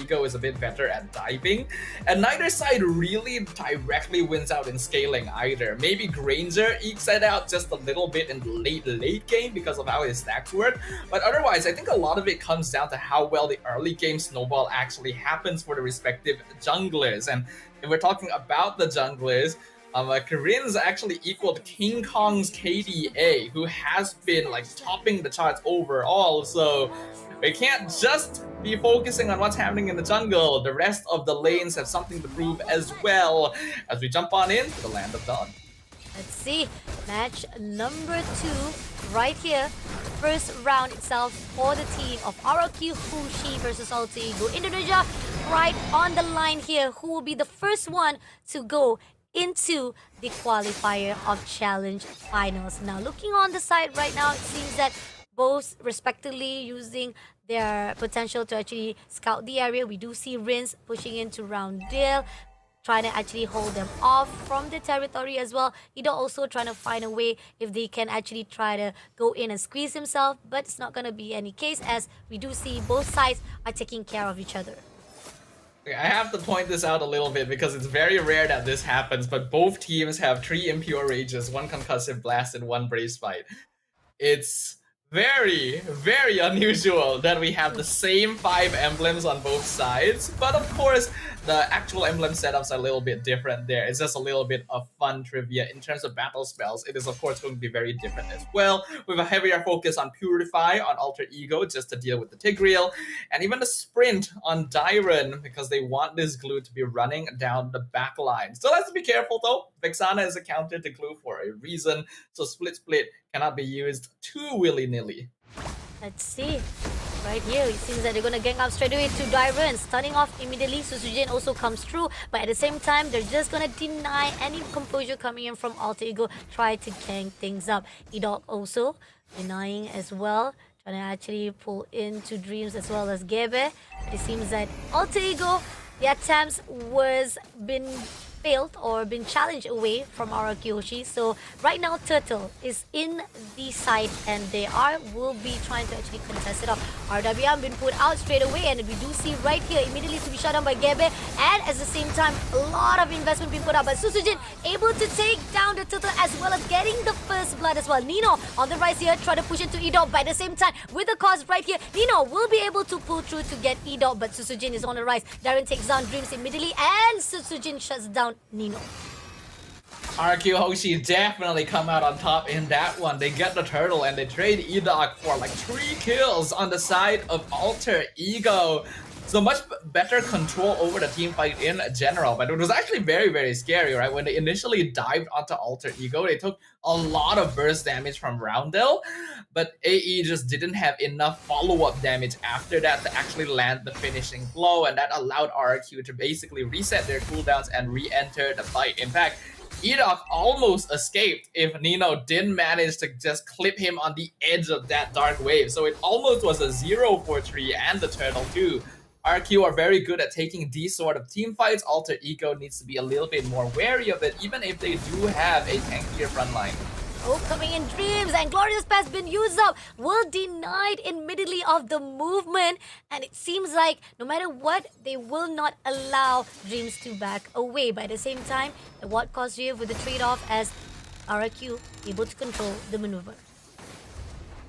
Ego is a bit better at diving, and neither side really directly wins out in scaling either. Maybe Granger ekes it out just a little bit in the late game because of how his stacks work, but otherwise I think a lot of it comes down to how well the early game snowball actually happens for the respective junglers. And if we're talking about the junglers, Karin's actually equaled King Kong's KDA, who has been like topping the charts overall, so we can't just be focusing on what's happening in the jungle. The rest of the lanes have something to prove as well as we jump on into the Land of Dawn. Let's see, match number 2 right here. First round itself for the team of RRQ HOSHI versus Alter Ego. Indonesia right on the line here. Who will be the first one to go into the qualifier of Challenge Finals? Now, looking on the side right now, it seems that both respectively using their potential to actually scout the area. We do see Rins pushing into Roundale, trying to actually hold them off from the territory as well. Ido also trying to find a way if they can actually try to go in and squeeze himself, but it's not going to be any case as we do see both sides are taking care of each other. I have to point this out a little bit because it's very rare that this happens, but both teams have 3 Impure Rages, 1 Concussive Blast, and 1 Brave Spite. It's very, very unusual that we have the same 5 emblems on both sides, but of course the actual emblem setups are a little bit different there. It's just a little bit of fun trivia. In terms of battle spells, it is of course going to be very different as well, with a heavier focus on Purify on Alter Ego just to deal with the Tigreal, and even the Sprint on Dyron because they want this glue to be running down the back line. So let's be careful though. Vexana is a counter to glue for a reason, so Split cannot be used too willy-nilly. Let's see. Right here, it seems that they're going to gang up straight away to Dyron. Starting off immediately, Susujin also comes through. But at the same time, they're just going to deny any composure coming in from Alter Ego. Try to gang things up. Edok also denying as well. Trying to actually pull into Dreams as well as Gebe. It seems that Alter Ego, the attempts was been failed or been challenged away from RRQ HOSHI. So right now Turtle is in the side and they will be trying to actually contest it up. RWM been put out straight away and we do see right here immediately to be shut down by Gebe, and at the same time a lot of investment being put out by Susujin, able to take down the Turtle as well as getting the first blood as well. Nino on the rise here, try to push into Edok, but at the same time with the cause right here, Nino will be able to pull through to get Edok, but Susujin is on the rise. Darren takes down Dreams immediately and Susujin shuts down Nino. RRQ HOSHI definitely come out on top in that one. They get the turtle and they trade Edok for like 3 kills on the side of Alter Ego. So much better control over the team fight in general, but it was actually very, very scary, right? When they initially dived onto Alter Ego, they took a lot of burst damage from Roundel, but AE just didn't have enough follow-up damage after that to actually land the finishing blow, and that allowed RRQ to basically reset their cooldowns and re-enter the fight. In fact, Edok almost escaped if Nino didn't manage to just clip him on the edge of that dark wave. So it almost was a 0-4-3 and the turtle too. RQ are very good at taking these sort of team fights. Alter Ego needs to be a little bit more wary of it, even if they do have a tankier frontline. Oh, coming in Dreams, and Glorious Pass been used up. Will denied in middle of the movement, and it seems like no matter what, they will not allow Dreams to back away. But at the same time, the What Cost here with the trade-off as RRQ able to control the maneuver.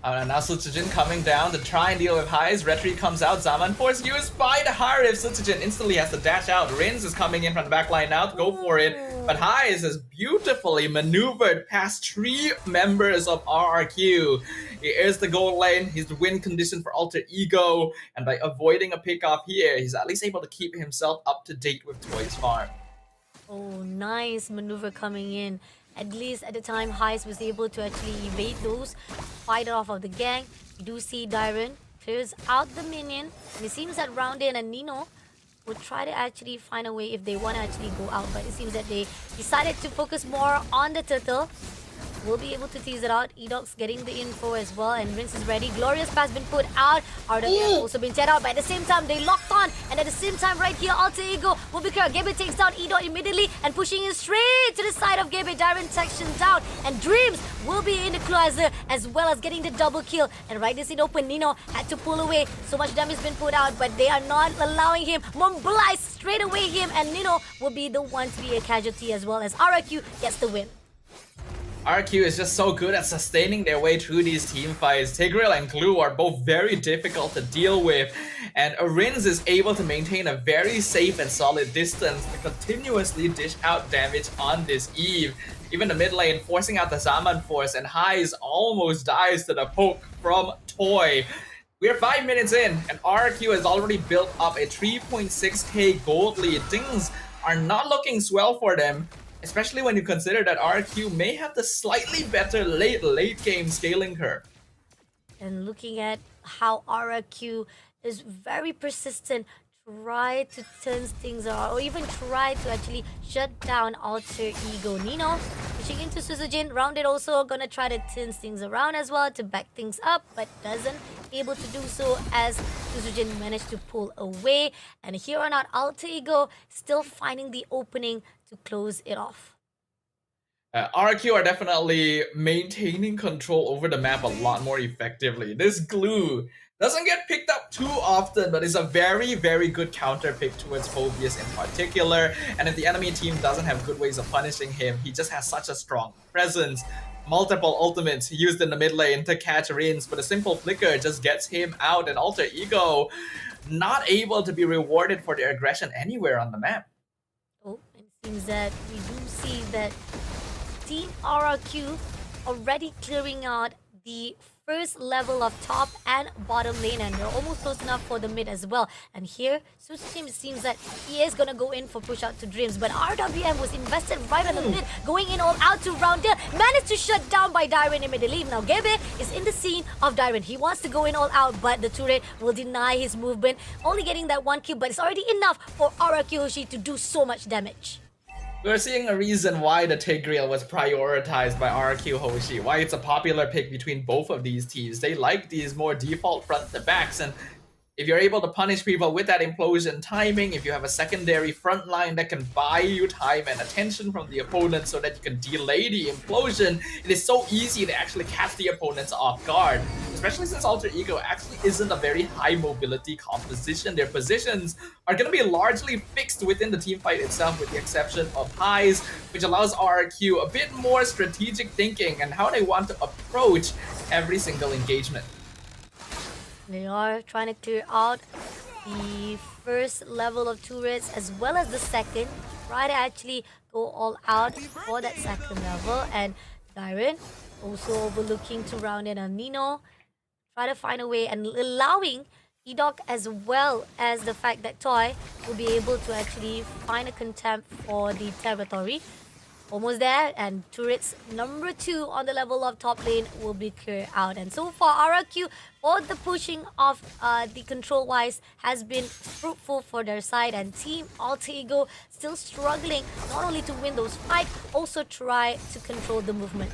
Now Sutsujin coming down to try and deal with highs. Retri comes out. Zaman Force used by the Harif. Sutsujin instantly has to dash out. Rins is coming in from the back line now to go for it. But Highs is beautifully maneuvered past 3 members of RRQ. He is the goal lane. He's the win condition for Alter Ego. And by avoiding a pickoff here, he's at least able to keep himself up to date with Toys Farm. Oh, nice maneuver coming in. At least at the time, Heist was able to actually evade those, fight it off of the gang. You do see Dyron clears out the minion. And it seems that Roundin and Nino will try to actually find a way if they want to actually go out. But it seems that they decided to focus more on the turtle. will be able to tease it out. Edoc's getting the info as well, and Rinse is ready. Glorious Pass been put out. RWF also been teared out, but at the same time, they locked on. And at the same time, right here, Alter Ego will be clear. Gabe takes down Edoc immediately and pushing in straight to the side of Gabe. Darren section down, and Dreams will be in the closer as well as getting the double kill. And right this in open, Nino had to pull away. So much damage has been put out, but they are not allowing him. Mobilize straight away him, and Nino will be the one to be a casualty as well as RRQ gets the win. RRQ is just so good at sustaining their way through these team fights. Tigreal and Glue are both very difficult to deal with, and Arins is able to maintain a very safe and solid distance to continuously dish out damage on this Eve. Even the mid lane forcing out the Zaman Force, and Highs almost dies to the poke from Toy. We are 5 minutes in, and RRQ has already built up a 3.6k gold lead. Things are not looking swell for them, especially when you consider that RRQ may have the slightly better late game scaling curve. And looking at how RRQ is very persistent, try to turn things around, or even try to actually shut down Alter Ego. Nino pushing into Suzujin, Rounded also gonna try to turn things around as well to back things up, but doesn't able to do so as Suzujin managed to pull away. And here on out, Alter Ego still finding the opening to close it off. RRQ are definitely maintaining control over the map a lot more effectively. This Glue doesn't get picked up too often, but is a very, very good counter pick towards Phobius in particular. And if the enemy team doesn't have good ways of punishing him, he just has such a strong presence. Multiple ultimates used in the mid lane to catch Rins, but a simple flicker just gets him out, and Alter Ego not able to be rewarded for their aggression anywhere on the map. Oh, it seems that we do see that Team RRQ already clearing out the first level of top and bottom lane, and they're almost close enough for the mid as well. And here, Suzujin seems that he is gonna go in for push out to Dreams, but RWM was invested right on the mid, going in all out to Roundel, managed to shut down by Dairen immediately. Now Gebe is in the scene of Dairen. He wants to go in all out, but the turret will deny his movement, only getting that one kill, but it's already enough for RRQ HOSHI to do so much damage. We're seeing a reason why the Tigreal was prioritized by RRQ HOSHI, why it's a popular pick between both of these teams. They like these more default front to backs, and if you're able to punish people with that implosion timing, if you have a secondary front line that can buy you time and attention from the opponent so that you can delay the implosion, it is so easy to actually catch the opponents off guard. Especially since Alter Ego actually isn't a very high mobility composition. Their positions are going to be largely fixed within the team fight itself, with the exception of Highs, which allows RRQ a bit more strategic thinking and how they want to approach every single engagement. They are trying to clear out the first level of turrets as well as the second. Try to actually go all out for that second level. And Dairen also overlooking to round in on Nino. Try to find a way and allowing Edoc as well as the fact that Toy will be able to actually find a contempt for the territory. Almost there, and turrets number 2 on the level of top lane will be cleared out. And so far, RRQ for the pushing of the control-wise has been fruitful for their side, and Team Alter Ego still struggling not only to win those fights, also try to control the movement.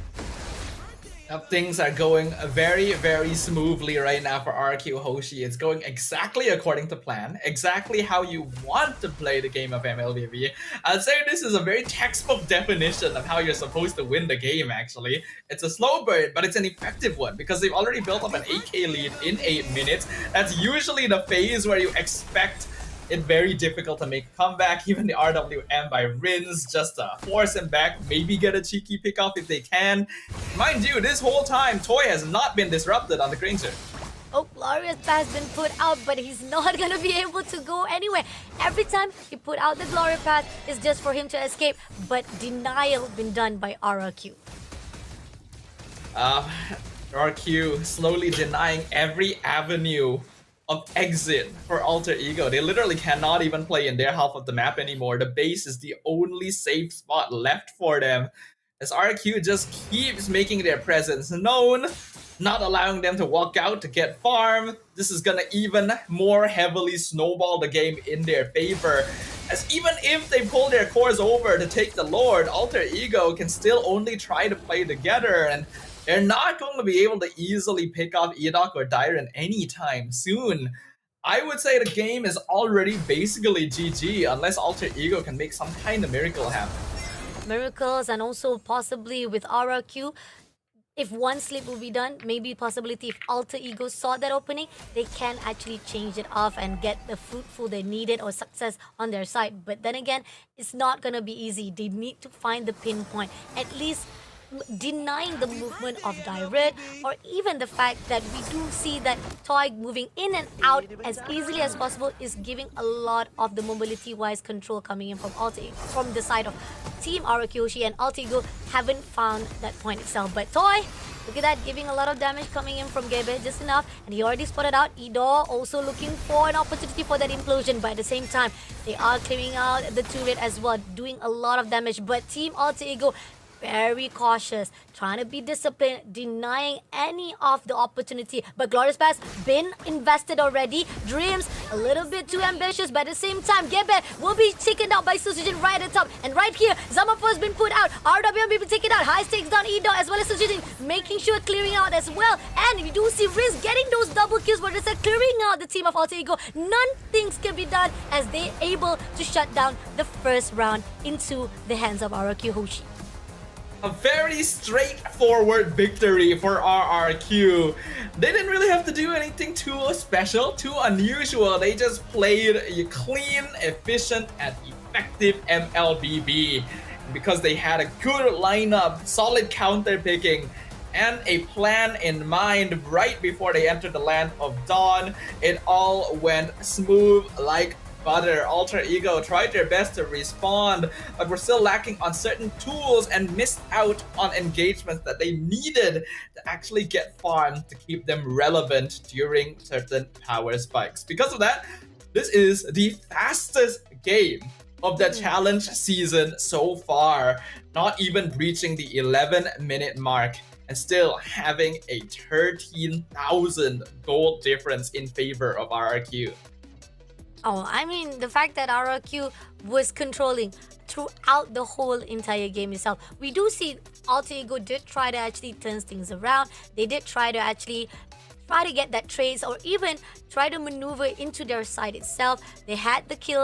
Things are going very, very smoothly right now for RRQ HOSHI. It's going exactly according to plan, exactly how you want to play the game of MLBB. I'd say this is a very textbook definition of how you're supposed to win the game, actually. It's a slow burn, but it's an effective one because they've already built up an 8k lead in 8 minutes. That's usually the phase where you expect it very difficult to make a comeback. Even the RWM by Rins just to force him back, maybe get a cheeky pick off if they can. Mind you, this whole time, Toy has not been disrupted on the Granger. Oh, Glorious Pass has been put out, but he's not gonna be able to go anywhere. Every time he put out the Glorious Pass, it's just for him to escape, but denial been done by RRQ. RRQ slowly denying every avenue of exit for Alter Ego. They literally cannot even play in their half of the map anymore. The base is the only safe spot left for them, as RRQ just keeps making their presence known, not allowing them to walk out to get farm. This is gonna even more heavily snowball the game in their favor. As even if they pull their cores over to take the Lord, Alter Ego can still only try to play together, and they're not going to be able to easily pick off Edoc or Dyron anytime soon. I would say the game is already basically GG unless Alter Ego can make some kind of miracle happen. Miracles, and also possibly with RRQ, if one slip will be done, maybe possibility if Alter Ego saw that opening, they can actually change it off and get the fruitful they needed or success on their side. But then again, it's not gonna be easy. They need to find the pinpoint. At least denying the movement of Direct, or even the fact that we do see that Toy moving in and out as easily as possible is giving a lot of the mobility wise control coming in from from the side of Team RRQ HOSHI, and Alter Ego haven't found that point itself. But Toy, look at that, giving a lot of damage coming in from Gebe, just enough, and he already spotted out Edo, also looking for an opportunity for that implosion, but at the same time, they are clearing out the turret as well, doing a lot of damage. But Team Alter Ego very cautious, trying to be disciplined, denying any of the opportunity. But Glorious Pass been invested already. Dreams a little bit too ambitious, but at the same time, Gebe will be taken out by Sujin right at the top. And right here, Zamapo has been put out. RWM will be taken out. High stakes down Edo as well as Sujin, making sure clearing out as well. And you do see Riz getting those double kills, but it's clearing out the team of Alter Ego. None things can be done as they able to shut down the first round into the hands of RRQ HOSHI. A very straightforward victory for RRQ. They didn't really have to do anything too special, too unusual. They just played a clean, efficient, and effective MLBB. Because they had a good lineup, solid counter picking, and a plan in mind right before they entered the land of Dawn, it all went smooth like butter. Alter Ego tried their best to respond, but were still lacking on certain tools and missed out on engagements that they needed to actually get farm to keep them relevant during certain power spikes. Because of that, this is the fastest game of the challenge season so far, not even breaching the 11-minute mark and still having a 13,000 gold difference in favor of RRQ. Oh, I mean, the fact that RRQ was controlling throughout the whole entire game itself. We do see Alter Ego did try to actually turn things around. They did try to get that trace or even try to maneuver into their side itself. They had the kill.